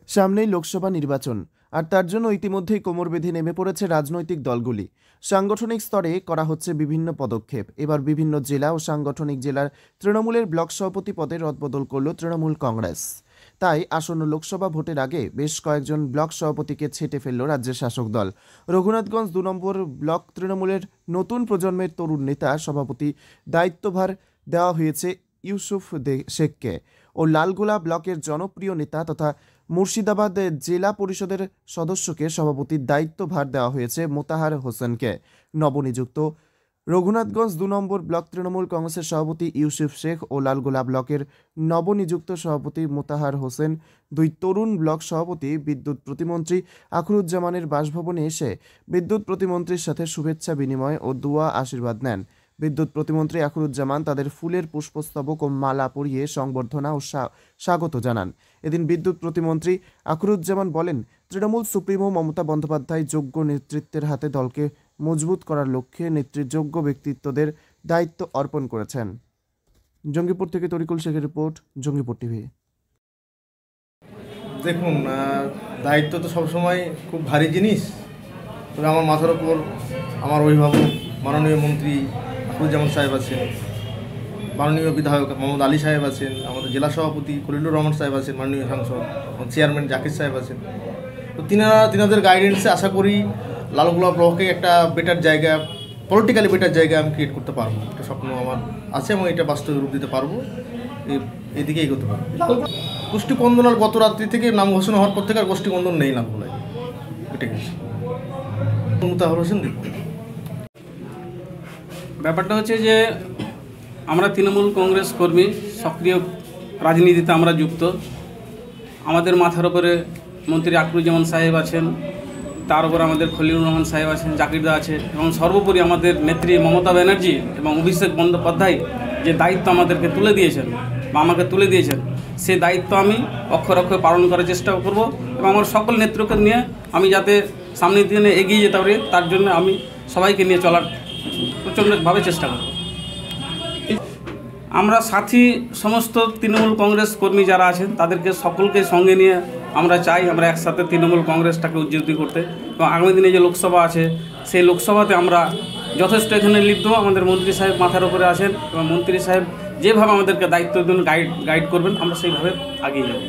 সামনেই লোকসভা নির্বাচন, আর তার জন্য ইতিমধ্যেই কোমর বেঁধে নেমে পড়েছে রাজনৈতিক দলগুলি। সাংগঠনিক স্তরে করা হচ্ছে বিভিন্ন পদক্ষেপ। এবার বিভিন্ন জেলা ও সাংগঠনিক জেলার তৃণমূলের ব্লক সভাপতি পদে রদবদল করল তৃণমূল কংগ্রেস। তাই আসন্ন লোকসভা ভোটের আগে বেশ কয়েকজন ব্লক সভাপতিকে ছেঁটে ফেলল রাজ্যের শাসক দল। রঘুনাথগঞ্জ ২ নম্বর ব্লক তৃণমূলের নতুন প্রজন্মের তরুণ নেতা সভাপতি দায়িত্বভার দেওয়া হয়েছে ইউসুফ শেখকে ও লালগোলা ব্লকের জনপ্রিয় নেতা তথা মুর্শিদাবাদ জেলা পরিষদের সদস্যকে সভাপতির দায়িত্বভার দেওয়া হয়েছে মোতাহার হোসেনকে। নবনিযুক্ত রঘুনাথগঞ্জ ২ নম্বর ব্লক তৃণমূল কংগ্রেসের সভাপতি ইউসুফ শেখ ও লালগোলা ব্লকের নবনিযুক্ত সভাপতি মোতাহার হোসেন দুই তরুণ ব্লক সভাপতি বিদ্যুৎ প্রতিমন্ত্রী আখরুজ্জামানের বাসভবনে এসে বিদ্যুৎ প্রতিমন্ত্রীর সাথে শুভেচ্ছা বিনিময় ও দুয়া আশীর্বাদ নেন। বিদ্যুৎ প্রতিমন্ত্রী আখরুজ্জামান তাদের ফুলের পুষ্পস্তবক ও মালা পরিয়ে সংবর্ধনা ও স্বাগত জানান। এদিন বিদ্যুৎ প্রতিমন্ত্রী আখরুজ্জামান বলেন, তৃণমূল সুপ্রিমো মমতা বন্দ্যোপাধ্যায় যোগ্য নেতৃত্বের হাতে দলকে মজবুত করার লক্ষ্যে যোগ্য ব্যক্তিত্বদের দায়িত্ব অর্পণ করেছেন। জঙ্গিপুর থেকে তরিকুল শেখের রিপোর্ট, জঙ্গিপুর টিভি। দেখুন, দায়িত্ব তো সবসময় খুব ভারী জিনিস। তবে আমার মাথার ওপর আমার অভিভাবক মাননীয় মন্ত্রী আখরুজ্জামান সাহেব আছেন, মাননীয় বিধায়ক মোহাম্মদ আলী সাহেব আছেন, আমাদের জেলা সভাপতি খলিলুর রহমান সাহেব আছেন, মাননীয় সাংসদ চেয়ারম্যান জাকির সাহেব আছেন। তো তিনাদের গাইডেন্সে আশা করি লালগোলা ব্লকে একটা বেটার জায়গা, পলিটিক্যালি বেটার জায়গা আমি ক্রিয়েট করতে পারবো। এটা স্বপ্ন আমার আছে এবং এটা বাস্তবে রূপ দিতে পারবো, এদিকে এগোতে পারবো। গোষ্ঠী কন্দনার গত রাত্রি থেকে নাম ঘোষণা হওয়ার পর থেকে আর গোষ্ঠী কন্দন নেই লালগোলায়, এটা গেছে। মোতাহার হোসেন দেখুন, ব্যাপারটা হচ্ছে যে আমরা তৃণমূল কংগ্রেস কর্মী, সক্রিয় রাজনীতিতে আমরা যুক্ত। আমাদের মাথার উপরে মন্ত্রী আখরুজ্জামান সাহেব আছেন, তার উপর আমাদের খলিলুর রহমান সাহেব আছেন, জাকিরদা আছে, এবং সর্বোপরি আমাদের নেত্রী মমতা ব্যানার্জি এবং অভিষেক বন্দ্যোপাধ্যায় যে দায়িত্ব আমাদেরকে তুলে দিয়েছেন বা আমাকে তুলে দিয়েছেন, সে দায়িত্ব আমি অক্ষরে অক্ষরে পালন করার চেষ্টা করব এবং আমার সকল নেতৃত্বকে নিয়ে আমি যাতে সামনের দিনে এগিয়ে যেতে পারি, তার জন্য আমি সবাইকে নিয়ে চলার প্রচণ্ডভাবে চেষ্টা করব। আমরা সাথী সমস্ত তৃণমূল কংগ্রেস কর্মী যারা আছেন তাদেরকে সকলকে সঙ্গে নিয়ে আমরা চাই আমরা একসাথে তৃণমূল কংগ্রেসটাকে উজ্জীবিত করতে, এবং আগামী দিনে যে লোকসভা আছে সেই লোকসভাতে আমরা যথেষ্ট এখানে লিপ্ত। আমাদের মন্ত্রী সাহেব মাথার উপরে আছেন এবং মন্ত্রী সাহেব যেভাবে আমাদেরকে দায়িত্ব গাইড করবেন আমরা সেইভাবে এগিয়ে যাব।